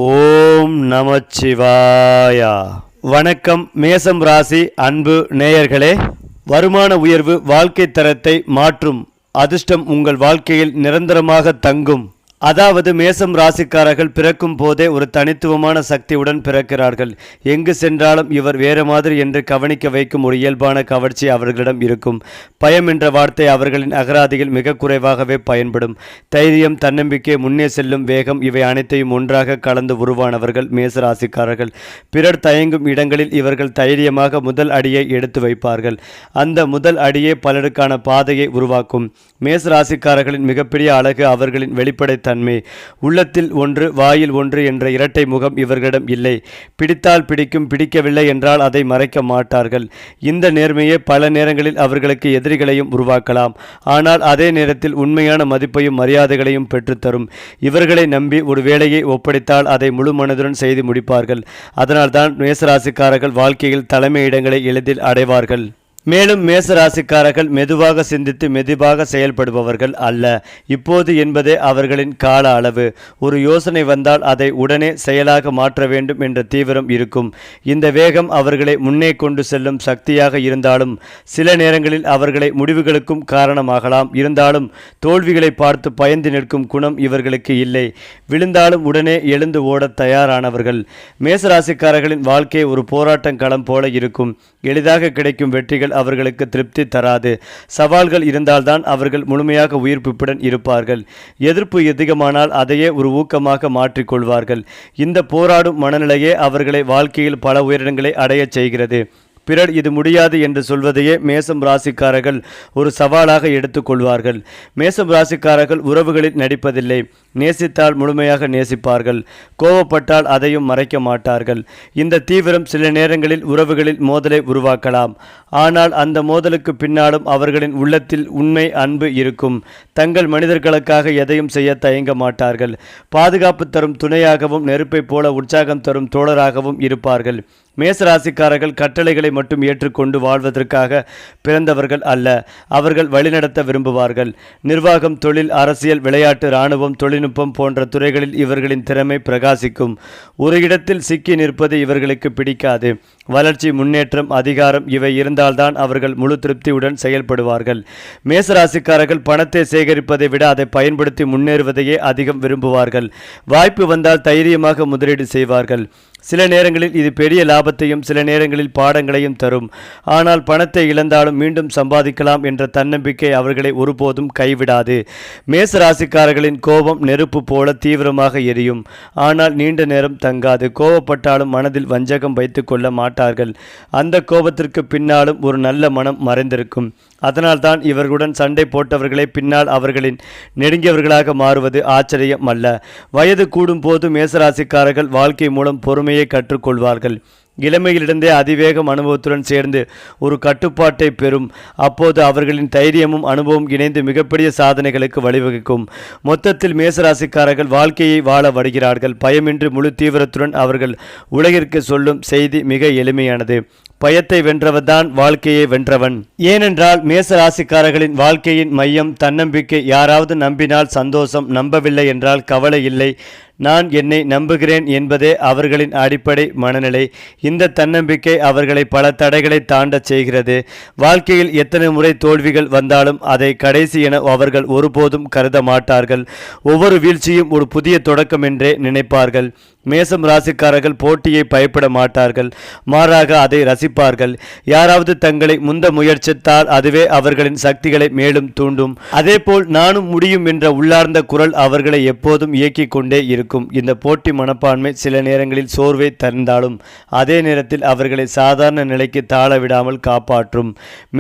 ஓம் நமச்சிவாயா. வணக்கம் மேசம் ராசி அன்பு நேயர்களே. வருமான உயர்வு வாழ்க்கை தரத்தை மாற்றும். அதிர்ஷ்டம் உங்கள் வாழ்க்கையில் நிரந்தரமாக தங்கும். அதாவது மேசம் ராசிக்காரர்கள் பிறக்கும் போதே ஒரு தனித்துவமான சக்தியுடன் பிறக்கிறார்கள். எங்கு சென்றாலும் இவர் வேறு மாதிரி என்று கவனிக்க வைக்கும் ஒரு இயல்பான கவர்ச்சி அவர்களிடம் இருக்கும். பயம் என்ற வார்த்தை அவர்களின் அகராதியில் மிக குறைவாகவே பயன்படும். தைரியம், தன்னம்பிக்கை, முன்னே செல்லும் வேகம் இவை அனைத்தையும் ஒன்றாக கலந்து உருவானவர்கள் மேச ராசிக்காரர்கள். பிறர் தயங்கும் இடங்களில் இவர்கள் தைரியமாக முதல் அடியை எடுத்து வைப்பார்கள். அந்த முதல் அடியே பலருக்கான பாதையை உருவாக்கும். மேச ராசிக்காரர்களின் மிகப்பெரிய அழகு அவர்களின் வெளிப்படை தன்மை. உள்ளத்தில் ஒன்று, வாயில் ஒன்று என்ற இரட்டை முகம் இவர்களிடம் இல்லை. பிடித்தால் பிடிக்கும், பிடிக்கவில்லை என்றால் அதை மறைக்க மாட்டார்கள். இந்த நேர்மையே பல நேரங்களில் அவர்களுக்கு எதிரிகளையும் உருவாக்கலாம். ஆனால் அதே நேரத்தில் உண்மையான மதிப்பையும் மரியாதைகளையும் பெற்றுத்தரும். இவர்களை நம்பி ஒரு வேலையை ஒப்படைத்தால் அதை முழு மனதுடன் செய்து முடிப்பார்கள். அதனால்தான் மேசராசிக்காரர்கள் வாழ்க்கையில் தலைமை இடங்களை எளிதில் அடைவார்கள். மேலும் மேசராசிக்காரர்கள் மெதுவாக சிந்தித்து மெதுவாக செயல்படுபவர்கள் அல்ல. இப்போது என்பதே அவர்களின் கால அளவு. ஒரு யோசனை வந்தால் அதை உடனே செயலாக மாற்ற வேண்டும் என்ற தீவிரம் இருக்கும். இந்த வேகம் அவர்களை முன்னே கொண்டு செல்லும் சக்தியாக இருந்தாலும் சில நேரங்களில் அவர்களை முடிவுகளுக்கும் காரணமாகலாம். இருந்தாலும் தோல்விகளை பார்த்து பயந்து நிற்கும் குணம் இவர்களுக்கு இல்லை. விழுந்தாலும் உடனே எழுந்து ஓட தயாரானவர்கள். மேசராசிக்காரர்களின் வாழ்க்கை ஒரு போராட்டம் களம் போல இருக்கும். எளிதாக கிடைக்கும் வெற்றிகள் அவர்களுக்கு திருப்தி தராது. சவால்கள் இருந்தால்தான் அவர்கள் முழுமையாக உயிர்ப்புடன் இருப்பார்கள். எதிர்ப்பு அதிகமானால் அதையே ஒரு ஊக்கமாக மாற்றிக்கொள்வார்கள். இந்த போராடும் மனநிலையே அவர்களை வாழ்க்கையில் பல உயரங்களை அடையச் செய்கிறது. பிறர் இது முடியாது என்று சொல்வதையே மேசம் ராசிக்காரர்கள் ஒரு சவாலாக எடுத்துக்கொள்வார்கள். மேசம் ராசிக்காரர்கள் உறவுகளில் நடிப்பதில்லை. நேசித்தால் முழுமையாக நேசிப்பார்கள். கோபப்பட்டால் அதையும் மறைக்க மாட்டார்கள். இந்த தீவிரம் சில நேரங்களில் உறவுகளில் மோதலை உருவாக்கலாம். ஆனால் அந்த மோதலுக்கு பின்னாலும் அவர்களின் உள்ளத்தில் உண்மை, அன்பு இருக்கும். தங்கள் மனிதர்களுக்காக எதையும் செய்ய தயங்க மாட்டார்கள். பாதுகாப்பு தரும் துணையாகவும் நெருப்பை போல உற்சாகம் தரும் தோழராகவும் இருப்பார்கள். மேசராசிக்காரர்கள் கட்டளைகளை மட்டும் ஏற்றுக்கொண்டு வாழ்வதற்காக பிறந்தவர்கள் அல்ல. அவர்கள் வழிநடத்த விரும்புவார்கள். நிர்வாகம், தொழில், அரசியல், விளையாட்டு, இராணுவம், தொழில்நுட்பம் போன்ற துறைகளில் இவர்களின் திறமை பிரகாசிக்கும். ஒரு இடத்தில் சிக்கி நிற்பது இவர்களுக்கு பிடிக்காது. வளர்ச்சி, முன்னேற்றம், அதிகாரம் இவை இருந்தால்தான் அவர்கள் முழு திருப்தியுடன் செயல்படுவார்கள். மேசராசிக்காரர்கள் பணத்தை சேகரிப்பதை விட அதை பயன்படுத்தி முன்னேறுவதையே அதிகம் விரும்புவார்கள். வாய்ப்பு வந்தால் தைரியமாக முதலீடு செய்வார்கள். சில நேரங்களில் இது பெரிய லாபத்தையும் சில நேரங்களில் பாடங்களையும் தரும். ஆனால் பணத்தை இழந்தாலும் மீண்டும் சம்பாதிக்கலாம் என்ற தன்னம்பிக்கை அவர்களை ஒருபோதும் கைவிடாது. மேசராசிக்காரர்களின் கோபம் நெருப்பு போல தீவிரமாக எரியும். ஆனால் நீண்ட நேரம் தங்காது. கோபப்பட்டாலும் மனதில் வஞ்சகம் வைத்து கொள்ள மாட்டார்கள். அந்த கோபத்திற்கு பின்னாலும் ஒரு நல்ல மனம் மறைந்திருக்கும். அதனால்தான் இவர்களுடன் சண்டை போட்டவர்களை பின்னால் அவர்களின் நெருங்கியவர்களாக மாறுவது ஆச்சரியம் அல்ல. வயது கூடும் போது மேசராசிக்காரர்கள் வாழ்க்கை மூலம் பொறுமையை கற்றுக்கொள்வார்கள். இளமையிலிருந்தே அதிவேகம் அனுபவத்துடன் சேர்ந்து ஒரு கட்டுப்பாட்டை பெறும். அப்போது அவர்களின் தைரியமும் அனுபவம் இணைந்து மிகப்பெரிய சாதனைகளுக்கு வழிவகுக்கும். மொத்தத்தில் மேசராசிக்காரர்கள் வாழ்க்கையை வாழ வருகிறார்கள். பயமின்றி முழு தீவிரத்துடன் அவர்கள் உலகிற்கு சொல்லும் செய்தி மிக எளிமையானது. பயத்தை வென்றவன்தான் வாழ்க்கையை வென்றவன். ஏனென்றால் மேசராசிக்காரர்களின் வாழ்க்கையின் மையம் தன்னம்பிக்கை. யாராவது நம்பினால் சந்தோஷம், நம்பவில்லை என்றால் கவலை இல்லை. நான் என்னை நம்புகிறேன் என்பதே அவர்களின் அடிப்படை மனநிலை. இந்த தன்னம்பிக்கை அவர்களை பல தடைகளை தாண்டச் செய்கிறது. வாழ்க்கையில் எத்தனை முறை தோல்விகள் வந்தாலும் அதை கடைசி என அவர்கள் ஒருபோதும் கருத மாட்டார்கள். ஒவ்வொரு வீழ்ச்சியும் ஒரு புதிய தொடக்கம் என்றே நினைப்பார்கள். மேசம் ராசிக்காரர்கள் போட்டியை பயப்பட மாட்டார்கள். மாறாக அதை ரசிப்பார்கள். யாராவது தங்களை முந்த முயற்சித்தால் அதுவே அவர்களின் சக்திகளை மேலும் தூண்டும். அதேபோல் நானும் முடியும் என்ற உள்ளார்ந்த குரல் அவர்களை எப்போதும் இயக்கிக் கொண்டே இருக்கும். இந்த போட்டி மனப்பான்மை சில நேரங்களில் சோர்வை தந்தாலும் அதே நேரத்தில் அவர்களை சாதாரண நிலைக்கு தாழ விடாமல் காப்பாற்றும்.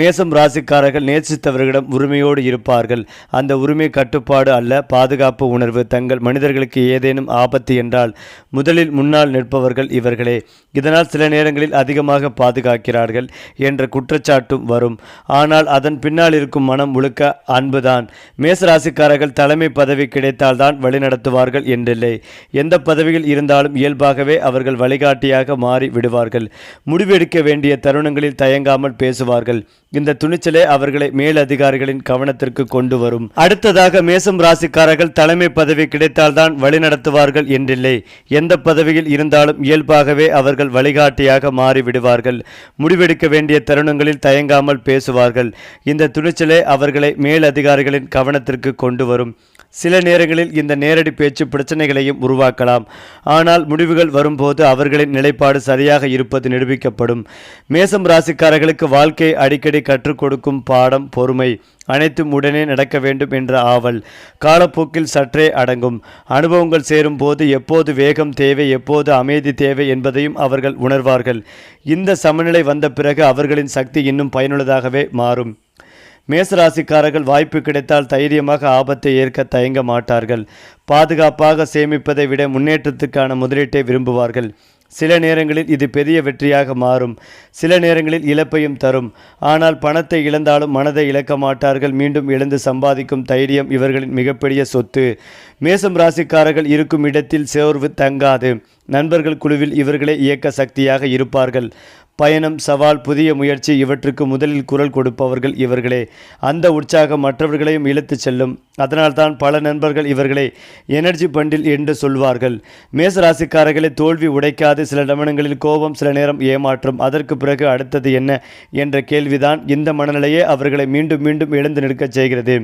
மேசம் ராசிக்காரர்கள் நேசித்தவர்களிடம் உரிமையோடு இருப்பார்கள். அந்த உரிமை கட்டுப்பாடு அல்ல, பாதுகாப்பு உணர்வு. தங்கள் மனிதர்களுக்கு ஏதேனும் ஆபத்து என்றால் முதலில் முன்னால் நிற்பவர்கள் இவர்களே. இதனால் சில நேரங்களில் அதிகமாக பாதுகாக்கிறார்கள் என்ற குற்றச்சாட்டும் வரும். ஆனால் அதன் பின்னால் இருக்கும் மனம் முழுக்க அன்புதான். மேசராசிக்காரர்கள் தலைமை பதவி கிடைத்தால்தான் வழிநடத்துவார்கள் என்றில்லை. எந்த பதவியில் இருந்தாலும் இயல்பாகவே அவர்கள் வழிகாட்டியாக மாறி விடுவார்கள். முடிவெடுக்க வேண்டிய தருணங்களில் தயங்காமல் பேசுவார்கள். இந்த துணிச்சலே அவர்களை மேலதிகாரிகளின் கவனத்திற்கு கொண்டு வரும். அடுத்ததாக மேசம் ராசிக்காரர்கள் தலைமை பதவி கிடைத்தால்தான் வழிநடத்துவார்கள் என்றில்லை. எந்த பதவியில் இருந்தாலும் இயல்பாகவே அவர்கள் வழிகாட்டியாக மாறிவிடுவார்கள். முடிவெடுக்க வேண்டிய தருணங்களில் தயங்காமல் பேசுவார்கள். இந்த துணிச்சலே அவர்களை மேலதிகாரிகளின் கவனத்திற்கு கொண்டு வரும். சில நேரங்களில் இந்த நேரடி பேச்சு பிரச்சனைகளையும் உருவாக்கலாம். ஆனால் முடிவுகள் வரும்போது அவர்களின் நிலைப்பாடு சரியாக இருப்பது நிரூபிக்கப்படும். மேசம் ராசிக்காரர்களுக்கு வாழ்க்கை அடிக்கடி கற்றுக் கொடுக்கும் பாடம் பொறுமை. அனைத்தும் உடனே நடக்க வேண்டும் என்ற ஆவல் காலப்போக்கில் சற்றே அடங்கும். அனுபவங்கள் சேரும் போது எப்போது வேகம் தேவை, எப்போது அமைதி தேவை என்பதையும் அவர்கள் உணர்வார்கள். இந்த சமநிலை வந்த பிறகு அவர்களின் சக்தி இன்னும் பயனுள்ளதாகவே மாறும். மேசராசிக்காரர்கள் வாய்ப்பு கிடைத்தால் தைரியமாக ஆபத்தை ஏற்க தயங்க மாட்டார்கள். பாதுகாப்பாக சேமிப்பதை விட முன்னேற்றத்துக்கான முதலீட்டை விரும்புவார்கள். சில நேரங்களில் இது பெரிய வெற்றியாக மாறும், சில நேரங்களில் இழப்பையும் தரும். ஆனால் பணத்தை இழந்தாலும் மனதை இழக்க மாட்டார்கள். மீண்டும் எழுந்து சம்பாதிக்கும் தைரியம் இவர்களின் மிகப்பெரிய சொத்து. மேசம் ராசிக்காரர்கள் இருக்கும் இடத்தில் சோர்வு தங்காது. நண்பர்கள் குழுவில் இவர்களே இயக்க சக்தியாக இருப்பார்கள். பயணம், சவால், புதிய முயற்சி இவற்றுக்கு முதலில் குரல் கொடுப்பவர்கள் இவர்களே. அந்த உற்சாகம் மற்றவர்களையும் இழுத்து செல்லும். அதனால்தான் பல நண்பர்கள் இவர்களை எனர்ஜி பண்டில் என்று சொல்வார்கள். மேசராசிக்காரர்களை தோல்வி உடைக்காது. சில நிமிடங்களில் கோபம், சில நேரம் ஏமாற்றம், அதற்கு பிறகு அடுத்தது என்ன என்ற கேள்விதான். இந்த மனநிலையே அவர்களை மீண்டும் மீண்டும் எழுந்து நிற்கச் செய்கிறது.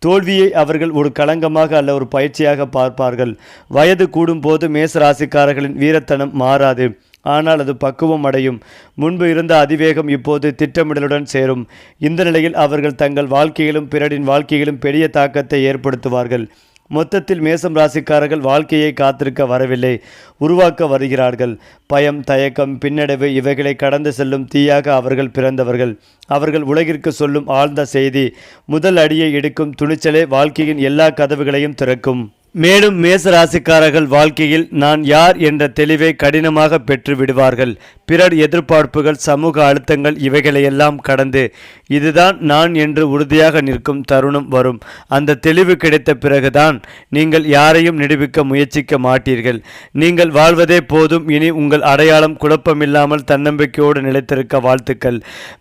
தோல்வியை அவர்கள் ஒரு களங்கமாக அல்ல ஒரு பயிற்சியாக பார்ப்பார்கள். வயது கூடும்போது மேசராசிக்காரர்களின் வீரத்தனம் மாறாது, ஆனால் அது பக்குவம் அடையும். முன்பு இருந்த அதிவேகம் இப்போது திட்டமிடலுடன் சேரும். இந்த நிலையில் அவர்கள் தங்கள் வாழ்க்கையிலும் பிறரின் வாழ்க்கையிலும் பெரிய தாக்கத்தை ஏற்படுத்துவார்கள். மொத்தத்தில் மேசம் ராசிக்காரர்கள் வாழ்க்கையை காத்திருக்க வரவில்லை, உருவாக்க வருகிறார்கள். பயம், தயக்கம், பின்னடைவு இவைகளை கடந்து செல்லும் தீயாக அவர்கள் பிறந்தவர்கள். அவர்கள் உலகிற்கு சொல்லும் ஆழ்ந்த செய்தி, முதல் அடியை எடுக்கும் துணிச்சலே வாழ்க்கையின் எல்லா கதவுகளையும் திறக்கும். மேலும் மேசராசிக்காரர்கள் வாழ்க்கையில் நான் யார் என்ற தெளிவை கடினமாக பெற்று விடுவார்கள். பிறர் எதிர்பார்ப்புகள், சமூக அழுத்தங்கள் இவைகளையெல்லாம் கடந்து இதுதான் நான் என்று உறுதியாக நிற்கும் தருணம் வரும். அந்த தெளிவு கிடைத்த பிறகுதான் நீங்கள் யாரையும் நிரூபிக்க முயற்சிக்க மாட்டீர்கள். நீங்கள் வாழ்வதே போதும். இனி உங்கள் அடையாளம் குழப்பமில்லாமல் தன்னம்பிக்கையோடு நிலைத்திருக்க வாழ்த்துக்கள்.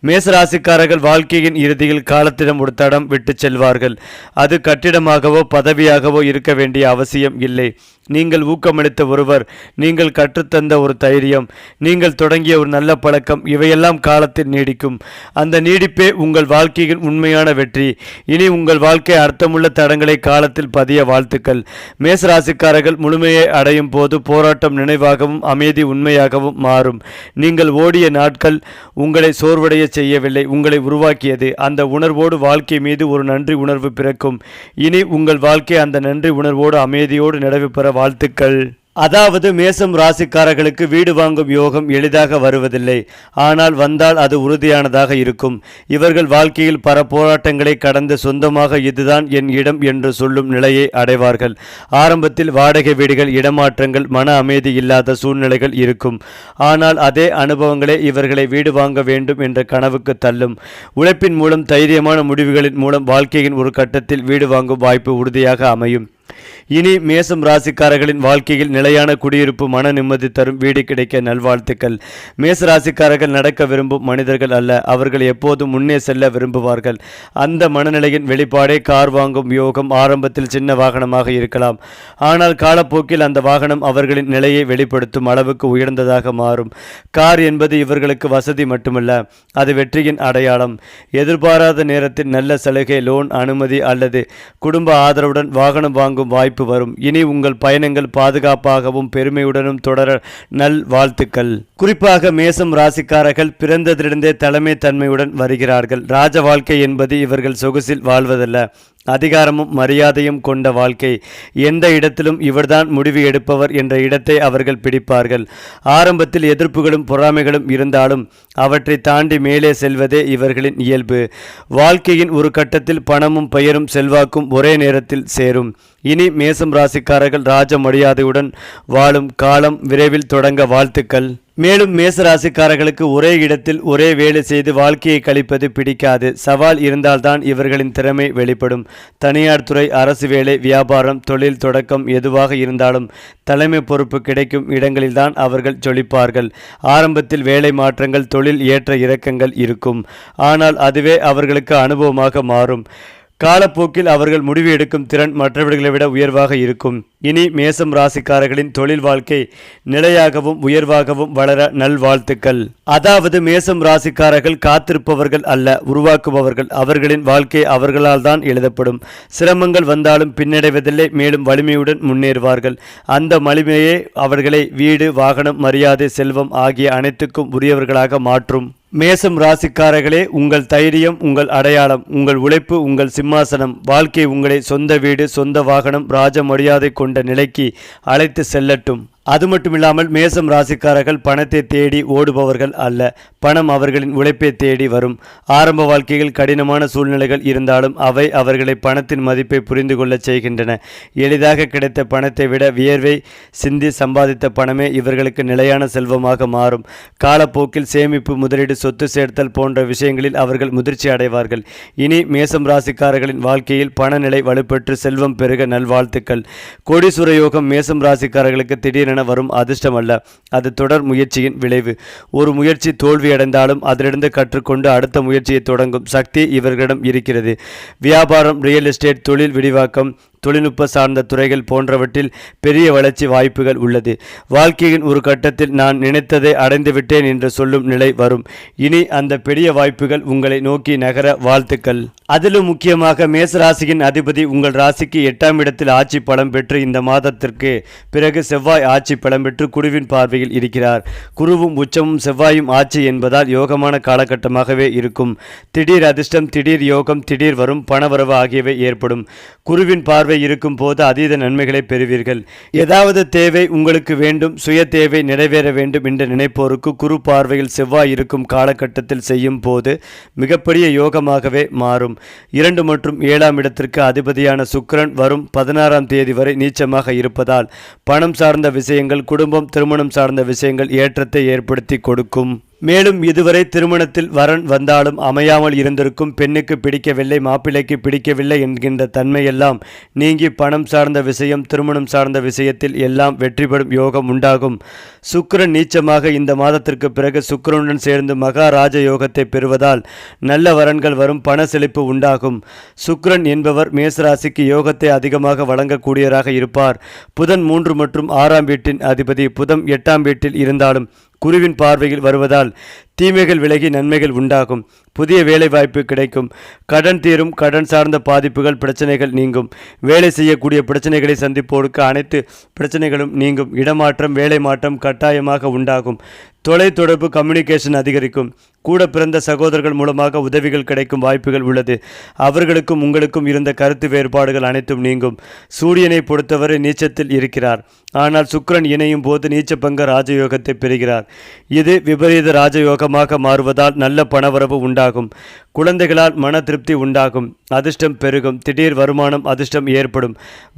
மேசராசிக்காரர்கள் வாழ்க்கையின் இறுதியில் காலத்திடம் ஒரு தடம் விட்டு செல்வார்கள். அது கட்டிடமாகவோ பதவியாகவோ இருக்க வேண்டிய அவசியம் இல்லை. நீங்கள் ஊக்கமளித்த ஒருவர், நீங்கள் கற்றுத்தந்த ஒரு தைரியம், நீங்கள் தொடங்கிய ஒரு நல்ல பழக்கம் இவையெல்லாம் காலத்தில் நீடிக்கும். அந்த நீடிப்பே உங்கள் வாழ்க்கையின் உண்மையான வெற்றி. இனி உங்கள் வாழ்க்கை அர்த்தமுள்ள தடங்களை காலத்தில் பதிய வாழ்த்துக்கள். மேசராசிக்காரர்கள் முழுமையை அடையும் போது போராட்டம் நினைவாகவும் அமைதி உண்மையாகவும் மாறும். நீங்கள் ஓடிய நாட்கள் உங்களை சோர்வடைய செய்யவில்லை, உங்களை உருவாக்கியது. அந்த உணர்வோடு வாழ்க்கை மீது ஒரு நன்றி உணர்வு பிறக்கும். இனி உங்கள் வாழ்க்கை அந்த நன்றி உணர்வோடு அமைதியோடு நிறைவு பெற வாழ்த்துக்கள். அதாவது மேசம் ராசிக்காரர்களுக்கு வீடு வாங்கும் யோகம் எளிதாக வருவதில்லை. ஆனால் வந்தால் அது உறுதியானதாக இருக்கும். இவர்கள் வாழ்க்கையில் பல போராட்டங்களை கடந்து சொந்தமாக இதுதான் என் இடம் என்று சொல்லும் நிலையை அடைவார்கள். ஆரம்பத்தில் வாடகை வீடுகள், இடமாற்றங்கள், மன அமைதி இல்லாத சூழ்நிலைகள் இருக்கும். ஆனால் அதே அனுபவங்களே இவர்களை வீடு வாங்க வேண்டும் என்ற கனவுக்கு தள்ளும். உழைப்பின் மூலம், தைரியமான முடிவுகளின் மூலம் வாழ்க்கையின் ஒரு கட்டத்தில் வீடு வாங்கும் வாய்ப்பு உறுதியாக அமையும். இனி மேசம் ராசிக்காரர்களின் வாழ்க்கையில் நிலையான குடியிருப்பு, மன நிம்மதி தரும் வீடு கிடைக்க நல்வாழ்த்துக்கள். மேச ராசிக்காரர்கள் நடக்க விரும்பும் மனிதர்கள் அல்ல, அவர்கள் எப்போதும் முன்னே செல்ல விரும்புவார்கள். அந்த மனநிலையின் வெளிப்பாடே கார் வாங்கும் யோகம். ஆரம்பத்தில் சின்ன வாகனமாக இருக்கலாம், ஆனால் காலப்போக்கில் அந்த வாகனம் அவர்களின் நிலையை வெளிப்படுத்தும் அளவுக்கு உயர்ந்ததாக மாறும். கார் என்பது இவர்களுக்கு வசதி மட்டுமல்ல, அது வெற்றியின் அடையாளம். எதிர்பாராத நேரத்தில் நல்ல சலுகை, லோன், அனுமதி அல்லது குடும்ப ஆதரவுடன் வாகனம் வாங்கும் வாய்ப்பு வரும். இனி உங்கள் பயணங்கள் பாதுகாப்பாகவும் பெருமையுடனும் தொடர நல் வாழ்த்துக்கள். குறிப்பாக மேசம் ராசிக்காரர்கள் பிறந்ததிலிருந்தே தலைமை தன்மையுடன் வருகிறார்கள். ராஜ வாழ்க்கை என்பது இவர்கள் சொகுசில் வாழ்வதல்ல, அதிகாரமும் மரியாதையும் கொண்ட வாழ்க்கை. எந்த இடத்திலும் இவர்தான் முடிவு எடுப்பவர் என்ற இடத்தை அவர்கள் பிடிப்பார்கள். ஆரம்பத்தில் எதிர்ப்புகளும் பொறாமைகளும் இருந்தாலும் அவற்றை தாண்டி மேலே செல்வதே இவர்களின் இயல்பு. வாழ்க்கையின் ஒரு கட்டத்தில் பணமும் பெயரும் செல்வாக்கும் ஒரே நேரத்தில் சேரும். இனி மேசம் ராசிக்காரர்கள் ராஜ மரியாதையுடன் வாழும் காலம் விரைவில் தொடங்க வாழ்த்துக்கள். மேலும் மேசராசிக்காரர்களுக்கு ஒரே இடத்தில் ஒரே வேலை செய்து வாழ்க்கையை கழிப்பது பிடிக்காது. சவால் இருந்தால்தான் இவர்களின் திறமை வெளிப்படும். தனியார் துறை, அரசு வேலை, வியாபாரம், தொழில் தொடக்கம் எதுவாக இருந்தாலும் தலைமை பொறுப்பு கிடைக்கும் இடங்களில்தான் அவர்கள் ஜொலிப்பார்கள். ஆரம்பத்தில் வேலை மாற்றங்கள், தொழில் ஏற்ற இறக்கங்கள் இருக்கும். ஆனால் அதுவே அவர்களுக்கு அனுபவமாக மாறும். காலப்போக்கில் அவர்கள் முடிவு எடுக்கும் திறன் மற்றவர்களை விட உயர்வாக இருக்கும். இனி மேசம் ராசிக்காரர்களின் தொழில் வாழ்க்கை நிலையாகவும் உயர்வாகவும் வளர நல்வாழ்த்துக்கள். அதாவது மேசம் ராசிக்காரர்கள் காத்திருப்பவர்கள் அல்ல, உருவாக்குபவர்கள். அவர்களின் வாழ்க்கை அவர்களால் தான் எழுதப்படும். சிரமங்கள் வந்தாலும் பின்னடைவதில்லை, மேலும் வலிமையுடன் முன்னேறுவார்கள். அந்த வலிமையே அவர்களை வீடு, வாகனம், மரியாதை, செல்வம் ஆகிய அனைத்துக்கும் உரியவர்களாக மாற்றும். மேசம் ராசிக்காரர்களே, உங்கள் தைரியம் உங்கள் அடையாளம், உங்கள் உழைப்பு உங்கள் சிம்மாசனம். வாழ்க்கை உங்களை சொந்த வீடு, சொந்த வாகனம், ராஜ மரியாதை கொண்ட நிலைக்கு அழைத்து செல்லட்டும். அது மட்டுமில்லாமல் மேசம் ராசிக்காரர்கள் பணத்தை தேடி ஓடுபவர்கள் அல்ல. பணம் அவர்களின் உழைப்பை தேடி வரும். ஆரம்ப வாழ்க்கையில் கடினமான சூழ்நிலைகள் இருந்தாலும் அவை அவர்களை பணத்தின் மதிப்பை புரிந்து கொள்ள செய்கின்றன. எளிதாக கிடைத்த பணத்தை விட வியர்வை சிந்தி சம்பாதித்த பணமே இவர்களுக்கு நிலையான செல்வமாக மாறும். காலப்போக்கில் சேமிப்பு, முதலீடு, சொத்து சேர்த்தல் போன்ற விஷயங்களில் அவர்கள் முதிர்ச்சி அடைவார்கள். இனி மேசம் ராசிக்காரர்களின் வாழ்க்கையில் பணநிலை வலுப்பெற்று செல்வம் பெருக நல்வாழ்த்துக்கள். கோடீஸ்வர யோகம் மேசம் ராசிக்காரர்களுக்கு திடீரென வரும் அதிர்ஷ்டம் அல்ல, அது தொடர் முயற்சியின் விளைவு. ஒரு முயற்சி தோல்வியடைந்தாலும் அதிலிருந்து கற்றுக்கொண்டு அடுத்த முயற்சியை தொடங்கும் சக்தி இவர்களிடம் இருக்கிறது. வியாபாரம், ரியல் எஸ்டேட், தொழில் விரிவாக்கம், தொழில்நுட்ப சார்ந்த துறைகள் போன்றவற்றில் பெரிய வளர்ச்சி வாய்ப்புகள் உள்ளது. வாழ்க்கையின் ஒரு கட்டத்தில் நான் நினைத்ததை அடைந்துவிட்டேன் என்று சொல்லும் நிலை வரும். இனி அந்த பெரிய வாய்ப்புகள் உங்களை நோக்கி நகர வாழ்த்துக்கள். அதிலும் முக்கியமாக மேசராசியின் அதிபதி உங்கள் ராசிக்கு 8ஆம் இடத்தில் ஆட்சி பலம் பெற்று இந்த மாதத்திற்கு பிறகு செவ்வாய் ஆட்சி பலம் பெற்று குருவின் பார்வையில் இருக்கிறார். குருவும் உச்சமும் செவ்வாயும் ஆட்சி என்பதால் யோகமான காலகட்டமாகவே இருக்கும். திடீர் அதிர்ஷ்டம், திடீர் யோகம், திடீர் வரும் பணவரவு ஆகியவை ஏற்படும். குருவின் பார்வை இருக்கும் போது அதீத நன்மைகளை பெறுவீர்கள். ஏதாவது தேவை உங்களுக்கு வேண்டும், சுய தேவை நிறைவேற வேண்டும் என்று நினைப்போருக்கு குரு பார்வையில் செவ்வாய் இருக்கும் காலகட்டத்தில் செய்யும் போது மிகப்பெரிய யோகமாகவே மாறும். 2 மற்றும் 7ஆம் இடத்திற்கு அதிபதியான சுக்கிரன் வரும் 16ஆம் தேதி வரை நீச்சமாக இருப்பதால் பணம் சார்ந்த விஷயங்கள், குடும்பம், திருமணம் சார்ந்த விஷயங்கள் ஏற்றத்தை ஏற்படுத்தி கொடுக்கும். மேலும் இதுவரை திருமணத்தில் வரன் வந்தாலும் அமையாமல் இருந்திருக்கும் பெண்ணுக்கு பிடிக்கவில்லை, மாப்பிள்ளைக்கு பிடிக்கவில்லை என்கின்ற தன்மையெல்லாம் நீங்கி பணம் சார்ந்த விஷயம், திருமணம் சார்ந்த விஷயத்தில் எல்லாம் வெற்றி பெறும் யோகம் உண்டாகும். சுக்கிரன் நீச்சமாக இந்த மாதத்திற்கு பிறகு சுக்கிரனுடன் சேர்ந்து மகாராஜ யோகத்தை பெறுவதால் நல்ல வரன்கள் வரும், பண செழிப்பு உண்டாகும். சுக்கிரன் என்பவர் மேசராசிக்கு யோகத்தை அதிகமாக வழங்கக்கூடியவராக இருப்பார். புதன் 3 மற்றும் 6ஆம் வீட்டின் அதிபதி. புதன் 8ஆம் வீட்டில் இருந்தாலும் குருவின் பார்வையில் வருவதால் தீமைகள் விலகி நன்மைகள் உண்டாகும். புதிய வேலை வாய்ப்பு கிடைக்கும். கடன் தீரும். கடன் சார்ந்த பாதிப்புகள், பிரச்சனைகள் நீங்கும். வேலை செய்யக்கூடிய பிரச்சனைகளை சந்திப்போருக்கு அனைத்து பிரச்சனைகளும் நீங்கும். இடமாற்றம், வேலை மாற்றம் கட்டாயமாக உண்டாகும். தொலைத்தொடர்பு, கம்யூனிகேஷன் அதிகரிக்கும். கூட பிறந்த சகோதரர்கள் மூலமாக உதவிகள் கிடைக்கும் வாய்ப்புகள் உள்ளது. அவர்களுக்கும் உங்களுக்கும் இருந்த கருத்து வேறுபாடுகள் அனைத்தும் நீங்கும். சூரியனை பொறுத்தவரை நீச்சத்தில் இருக்கிறார். ஆனால் சுக்கிரன் இணையும் போது நீச்சபங்க ராஜயோகத்தை பெறுகிறார். இது விபரீத ராஜயோகமாக மாறுவதால் நல்ல பணவரவு உண்டாகும். குழந்தைகளால் மன திருப்தி உண்டாகும். அதிர்ஷ்டம் பெருகும். திடீர் வருமானம், அதிர்ஷ்டம் ஏற்படும்.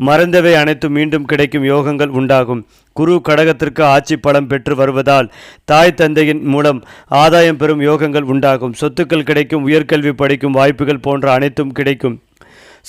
மறந்தவை அனைத்தும் மீண்டும் கிடைக்கும் யோகங்கள் உண்டாகும். குரு கடகத்திற்கு ஆட்சி பலம் பெற்று வருவதால் தாய் தந்தையின் மூலம் ஆதாயம் பெறும் யோகங்கள் உண்டாகும். சொத்துக்கள் கிடைக்கும். உயர்கல்வி படிக்கும் வாய்ப்புகள் போன்ற அனைத்தும் கிடைக்கும்.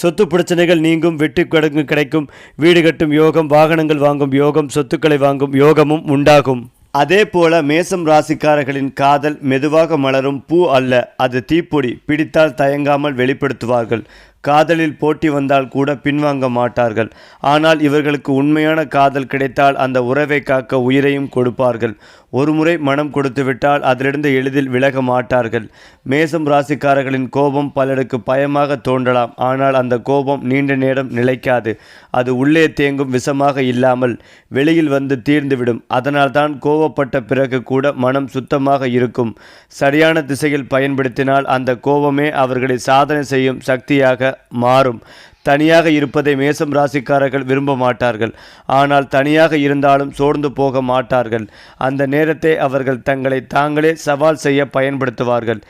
சொத்து பிரச்சனைகள் நீங்கும். வெட்டி கிடைக்கும். வீடு கட்டும் யோகம், வாகனங்கள் வாங்கும் யோகம், சொத்துக்களை வாங்கும் யோகமும் உண்டாகும். அதே போல மேசம் ராசிக்காரர்களின் காதல் மெதுவாக மலரும் பூ அல்ல, அது தீப்பொடி. பிடித்தால் தயங்காமல் வெளிப்படுத்துவார்கள். காதலில் போட்டி வந்தால் கூட பின்வாங்க மாட்டார்கள். ஆனால் இவர்களுக்கு உண்மையான காதல் கிடைத்தால் அந்த உறவை காக்க உயிரையும் கொடுப்பார்கள். ஒருமுறை மனம் கொடுத்துவிட்டால் அதிலிருந்து எளிதில் விலக மாட்டார்கள். மேசம் ராசிக்காரர்களின் கோபம் பலருக்கு பயமாக தோன்றலாம். ஆனால் அந்த கோபம் நீண்ட நேரம் நிலைக்காது. அது உள்ளே தேங்கும் விஷமாக இல்லாமல் வெளியில் வந்து தீர்ந்துவிடும். அதனால்தான் கோபப்பட்ட பிறகு கூட மனம் சுத்தமாக இருக்கும். சரியான திசையில் பயன்படுத்தினால் அந்த கோபமே அவர்களை சாதனை செய்யும் சக்தியாக மாறும். தனியாக இருப்பதை மேசம் ராசிக்காரர்கள் விரும்ப மாட்டார்கள். ஆனால் தனியாக இருந்தாலும் சோர்ந்து போக மாட்டார்கள். அந்த நேரத்தை அவர்கள் தங்களை தாங்களே சவால் செய்ய பயன்படுத்துவார்கள்.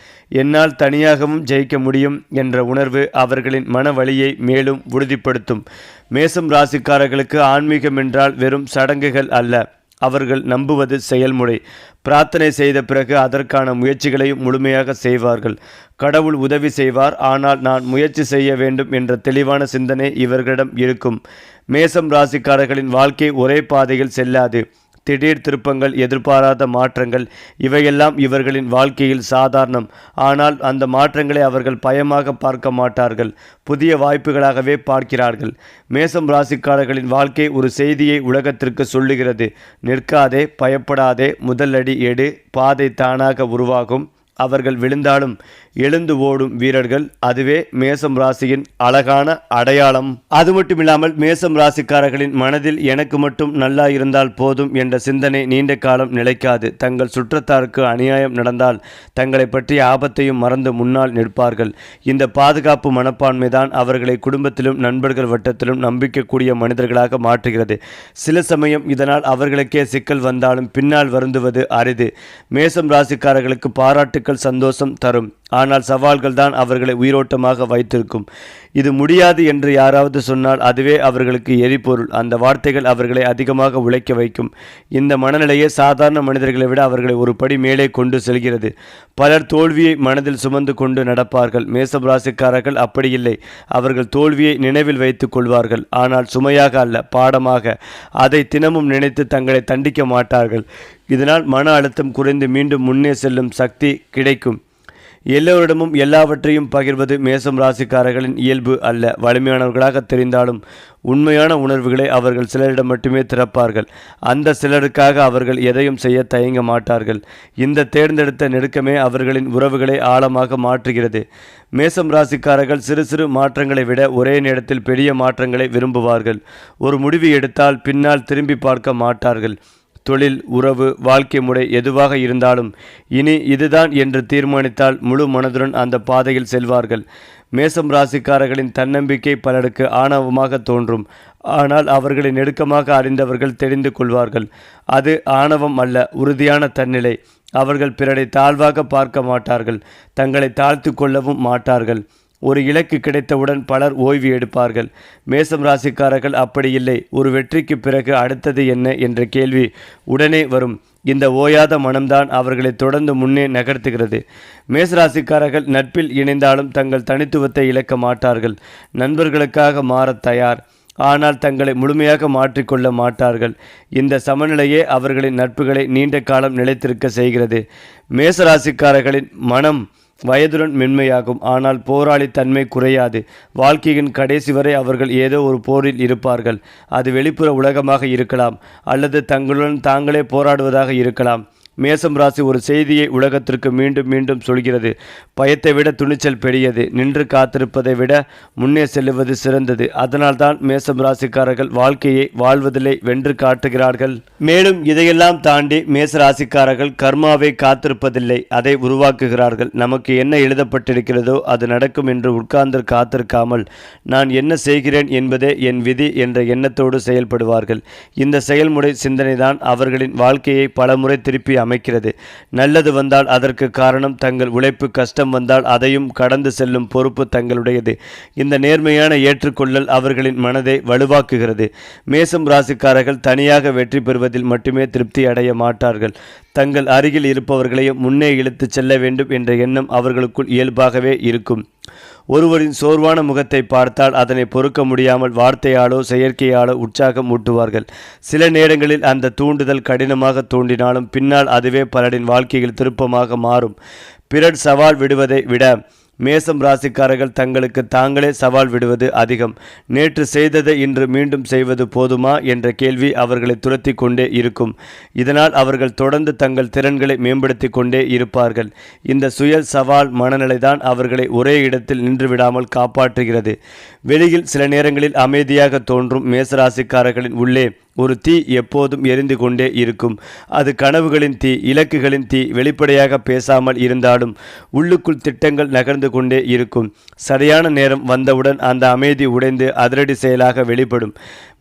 என்னால் தனியாகவும் ஜெயிக்க முடியும் என்ற உணர்வு அவர்களின் மன வலியை மேலும் உறுதிப்படுத்தும். மேசம் ராசிக்காரர்களுக்கு ஆன்மீகம் என்றால் வெறும் சடங்குகள் அல்ல, அவர்கள் நம்புவது செயல்முறை. பிரார்த்தனை செய்த பிறகு அதற்கான முயற்சிகளையும் முழுமையாக செய்வார்கள். கடவுள் உதவி செய்வார், ஆனால் நான் முயற்சி செய்ய வேண்டும் என்ற தெளிவான சிந்தனை இவர்களிடம் இருக்கும். மேசம் ராசிக்காரர்களின் வாழ்க்கை ஒரே பாதையில் செல்லாது. திடீர் திருப்பங்கள், எதிர்பாராத மாற்றங்கள், இவையெல்லாம் இவர்களின் வாழ்க்கையில் சாதாரணம். ஆனால் அந்த மாற்றங்களை அவர்கள் பயமாக பார்க்க மாட்டார்கள், புதிய வாய்ப்புகளாகவே பார்க்கிறார்கள். மேசம் ராசிக்காரர்களின் வாழ்க்கை ஒரு செய்தியை உலகத்திற்கு சொல்லுகிறது: நிற்காதே, பயப்படாதே, முதல் அடி எடு, பாதை தானாக உருவாகும். அவர்கள் விழுந்தாலும் எழுந்து ஓடும் வீரர்கள். அதுவே மேசம் ராசியின் அழகான அடையாளம். அது மட்டுமில்லாமல் மேசம் ராசிக்காரர்களின் மனதில் எனக்கு மட்டும் நல்லா இருந்தால் போதும் என்ற சிந்தனை நீண்ட காலம் நிலைக்காது. தங்கள் சுற்றத்தாருக்கு அநியாயம் நடந்தால் தங்களை பற்றிய ஆபத்தையும் மறந்து முன்னால் நிற்பார்கள். இந்த பாதுகாப்பு மனப்பான்மைதான் அவர்களை குடும்பத்திலும் நண்பர்கள் வட்டத்திலும் நம்பிக்கைக்கூடிய மனிதர்களாக மாற்றுகிறது. சில சமயம் இதனால் அவர்களுக்கே சிக்கல் வந்தாலும் பின்னால் வருந்துவது அரிது. மேசம் ராசிக்காரர்களுக்கு பாராட்டுக்கள் சந்தோஷம் தரும், ஆனால் சவால்கள் தான் அவர்களை உயிரோட்டமாக வைத்திருக்கும். இது முடியாது என்று யாராவது சொன்னால் அதுவே அவர்களுக்கு எரிபொருள். அந்த வார்த்தைகள் அவர்களை அதிகமாக உழைக்க வைக்கும். இந்த மனநிலையை சாதாரண மனிதர்களை விட அவர்களை ஒரு படி மேலே கொண்டு செல்கிறது. பலர் தோல்வியை மனதில் சுமந்து கொண்டு நடப்பார்கள். மேசம் ராசிக்காரர்கள் அப்படி இல்லை. அவர்கள் தோல்வியை நினைவில் வைத்துக் கொள்வார்கள், ஆனால் சுமையாக அல்ல, பாடமாக. அதை தினமும் நினைத்து தங்களை தண்டிக்க மாட்டார்கள். இதனால் மன அழுத்தம் குறைந்து மீண்டும் முன்னே செல்லும் சக்தி கிடைக்கும். எல்லோரிடமும் எல்லாவற்றையும் பகிர்வது மேசம் ராசிக்காரர்களின் இயல்பு அல்ல. வலிமையானவர்களாக தெரிந்தாலும் உண்மையான உணர்வுகளை அவர்கள் சிலரிடம் மட்டுமே திறப்பார்கள். அந்த சிலருக்காக அவர்கள் எதையும் செய்ய தயங்க மாட்டார்கள். இந்த தேர்ந்தெடுத்த நெருக்கமே அவர்களின் உறவுகளை ஆழமாக மாற்றுகிறது. மேசம் ராசிக்காரர்கள் சிறு சிறு மாற்றங்களை விட ஒரே நேரத்தில் பெரிய மாற்றங்களை விரும்புவார்கள். ஒரு முடிவு எடுத்தால் பின்னால் திரும்பி பார்க்க மாட்டார்கள். தொழில், உறவு, வாழ்க்கை முறை எதுவாக இருந்தாலும் இனி இதுதான் என்று தீர்மானித்தால் முழு மனதுடன் அந்த பாதையில் செல்வார்கள். மேசம் ராசிக்காரர்களின் தன்னம்பிக்கை பலருக்கு ஆணவமாக தோன்றும். ஆனால் அவர்களை நெருக்கமாக அறிந்தவர்கள் தெரிந்து கொள்வார்கள், அது ஆணவம் அல்ல, உறுதியான தன்னிலை. அவர்கள் பிறரை தாழ்வாக பார்க்க மாட்டார்கள், தங்களை தாழ்த்து கொள்ளவும் மாட்டார்கள். ஒரு இலக்கு கிடைத்தவுடன் பலர் ஓய்வு எடுப்பார்கள். மேசம் ராசிக்காரர்கள் அப்படி இல்லை. ஒரு வெற்றிக்கு பிறகு அடுத்தது என்ன என்ற கேள்வி உடனே வரும். இந்த ஓயாத மனம்தான் அவர்களை தொடர்ந்து முன்னே நகர்த்துகிறது. மேசராசிக்காரர்கள் நட்பில் இணைந்தாலும் தங்கள் தனித்துவத்தை இழக்க மாட்டார்கள். நண்பர்களுக்காக மாறத் தயார், ஆனால் தங்களை முழுமையாக மாற்றிக்கொள்ள மாட்டார்கள். இந்த சமநிலையே அவர்களின் நட்புகளை நீண்ட காலம் நிலைத்திருக்க செய்கிறது. மேசராசிக்காரர்களின் மனம் வயதுடன் மென்மையாகும், ஆனால் போராளி தன்மை குறையாது. வாழ்க்கையின் கடைசி வரை அவர்கள் ஏதோ ஒரு போரில் இருப்பார்கள். அது வெளிப்புற உலகமாக இருக்கலாம், அல்லது தங்களுடன் தாங்களே போராடுவதாக இருக்கலாம். மேசம் ராசி ஒரு செய்தியை உலகத்திற்கு மீண்டும் மீண்டும் சொல்கிறது: பயத்தை விட துணிச்சல் பெரியது, நின்று காத்திருப்பதை விட முன்னே செல்லுவது சிறந்தது. அதனால்தான் மேசம் ராசிக்காரர்கள் வாழ்க்கையை வாழ்வதில்லை, வென்று காட்டுகிறார்கள். மேலும் இதையெல்லாம் தாண்டி மேச ராசிக்காரர்கள் கர்மாவை காத்திருப்பதில்லை, அதை உருவாக்குகிறார்கள். நமக்கு என்ன எழுதப்பட்டிருக்கிறதோ அது நடக்கும் என்று உட்கார்ந்து காத்திருக்காமல் நான் என்ன செய்கிறேன் என்பதே என் விதி என்ற எண்ணத்தோடு செயல்படுவார்கள். இந்த செயல்முறை சிந்தனைதான் அவர்களின் வாழ்க்கையை பலமுறை திருப்பி அமைக்கிறது. நல்லது வந்தால் அதற்கு காரணம் தங்கள் உழைப்பு, கஷ்டம் வந்தால் அதையும் கடந்து செல்லும் பொறுப்பு தங்களுடையது. இந்த நேர்மையான ஏற்றுக்கொள்ளல் அவர்களின் மனதை வலுவாக்குகிறது. மேசம் ராசிக்காரர்கள் தனியாக வெற்றி பெறுவதில் மட்டுமே திருப்தி அடைய மாட்டார்கள். தங்கள் அருகில் இருப்பவர்களையும் முன்னே இழுத்து செல்ல வேண்டும் என்ற எண்ணம் அவர்களுக்குள் இயல்பாகவே இருக்கும். ஒருவரின் சோர்வான முகத்தை பார்த்தால் அதனை பொறுக்க முடியாமல் வார்த்தையாலோ செயற்கையாலோ உற்சாகம் ஊட்டுவார்கள். சில நேரங்களில் அந்த தூண்டுதல் கடினமாக தோன்றினாலும் பின்னால் அதுவே பலரின் வாழ்க்கையில் திருப்பமாக மாறும். பிறர் சவால் விடுவதை விட மேசம் ராசிக்காரர்கள் தங்களுக்கு தாங்களே சவால் விடுவது அதிகம். நேற்று செய்ததை இன்று மீண்டும் செய்வது போதுமா என்ற கேள்வி அவர்களை துரத்தி கொண்டே இருக்கும். இதனால் அவர்கள் தொடர்ந்து தங்கள் திறன்களை மேம்படுத்தி கொண்டே இருப்பார்கள். இந்த சுய சவால் மனநிலைதான் அவர்களை ஒரே இடத்தில் நின்று விடாமல் காப்பாற்றுகிறது. வெளியில் சில நேரங்களில் அமைதியாக தோன்றும் மேசராசிக்காரர்களின் உள்ளே ஒரு தீ எப்போதும் எரிந்து கொண்டே இருக்கும். அது கனவுகளின் தீ, இலக்குகளின் தீ. வெளிப்படையாக பேசாமல் இருந்தாலும் உள்ளுக்குள் திட்டங்கள் நகர்ந்து கொண்டே இருக்கும். சரியான நேரம் வந்தவுடன் அந்த அமைதி உடைந்து அதிரடி செயலாக வெளிப்படும்.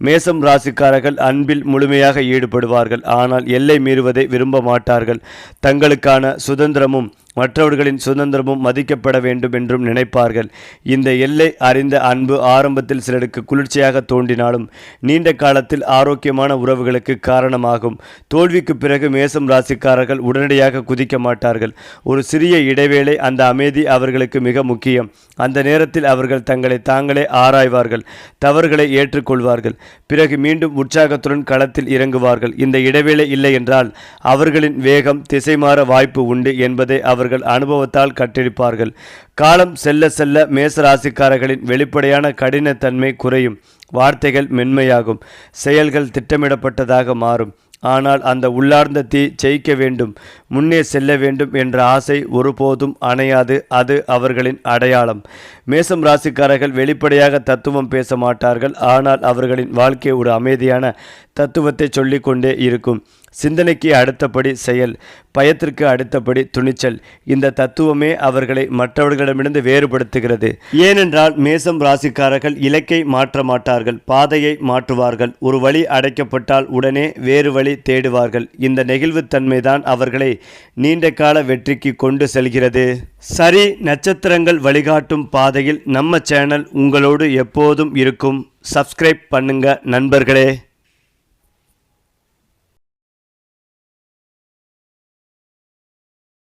மேசம் ராசிக்காரர்கள் அன்பில் முழுமையாக ஈடுபடுவார்கள், ஆனால் எல்லை மீறுவதை விரும்ப மாட்டார்கள். தங்களுக்கான சுதந்திரமும் மற்றவர்களின் சுதந்திரமும் மதிக்கப்பட வேண்டும் என்றும் நினைப்பார்கள். இந்த எல்லை அறிந்த அன்பு ஆரம்பத்தில் சிலருக்கு குளிர்ச்சியாக தோன்றினாலும் நீண்ட காலத்தில் ஆரோக்கியமான உறவுகளுக்கு காரணமாகும். தோல்விக்கு பிறகு மேசம் ராசிக்காரர்கள் உடனடியாக குதிக்க மாட்டார்கள். ஒரு சிறிய இடைவேளை, அந்த அமைதி அவர்களுக்கு மிக முக்கியம். அந்த நேரத்தில் அவர்கள் தங்களை தாங்களே ஆராய்வார்கள், தவறுகளை ஏற்றுக்கொள்வார்கள், பிறகு மீண்டும் உற்சாகத்துடன் களத்தில் இறங்குவார்கள். இந்த இடைவேளை இல்லை என்றால் அவர்களின் வேகம் திசைமாற வாய்ப்பு உண்டு என்பதை அவர்கள் அனுபவத்தால் கற்றெடுப்பார்கள். காலம் செல்ல செல்ல மேசராசிக்காரர்களின் வெளிப்படையான கடினத்தன்மை குறையும். வார்த்தைகள் மென்மையாகும், செயல்கள் திட்டமிடப்பட்டதாக மாறும். ஆனால் அந்த உள்ளார்ந்த தீ ஜெயிக்க வேண்டும், முன்னே செல்ல வேண்டும் என்ற ஆசை ஒருபோதும் அணையாது. அது அவர்களின் அடையாளம். மேசம் ராசிக்காரர்கள் வெளிப்படையாக தத்துவம் பேச மாட்டார்கள். ஆனால் அவர்களின் வாழ்க்கை ஒரு அமைதியான தத்துவத்தை சொல்லிக்கொண்டே இருக்கும். சிந்தனைக்கு அடுத்தபடி செயல், பயத்திற்கு அடுத்தபடி துணிச்சல். இந்த தத்துவமே அவர்களை மற்றவர்களிடமிருந்து வேறுபடுத்துகிறது. ஏனென்றால் மேசம் ராசிக்காரர்கள் இலக்கை மாற்ற மாட்டார்கள், பாதையை மாற்றுவார்கள். ஒரு வழி அடைக்கப்பட்டால் உடனே வேறு வழி தேடுவார்கள். இந்த நெகிழ்வுத்தன்மைதான் அவர்களை நீண்ட கால வெற்றிக்கு கொண்டு செல்கிறது. சரி, நட்சத்திரங்கள் வழிகாட்டும் பாதையில் நம்ம சேனல் உங்களோடு எப்போதும் இருக்கும். சப்ஸ்கிரைப் பண்ணுங்க நண்பர்களே.